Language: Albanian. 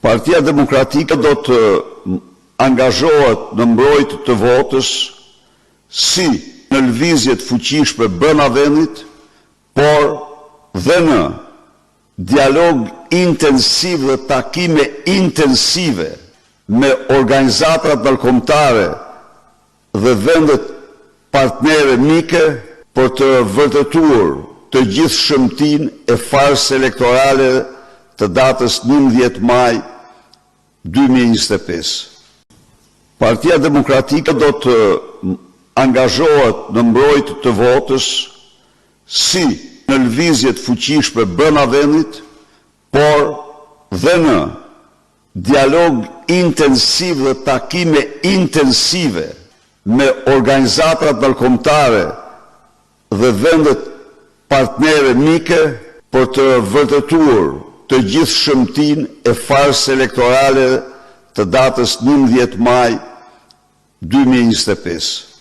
Partia Demokratike do të angazhohet në mbrojtje të votës si në lëvizje të fuqishme brenda vendit, por dhe në dialog intensiv dhe takime intensive me organizatrat ndërkombëtare dhe vendet partnere mike për të vërtetuar të gjithë shëmtin e farsës elektorale të datës 11 maj 2025. Partia Demokratike do të angazhohet në mbrojtje të votës si në lëvizje të fuqishme brenda vendit, por dhe në dialog intensiv dhe takime intensive me organizatrat ndërkombëtare dhe vendet partnere mike për të vërtetuar të gjithë shëmtin e farsës elektorale të datës 11 maj 2025.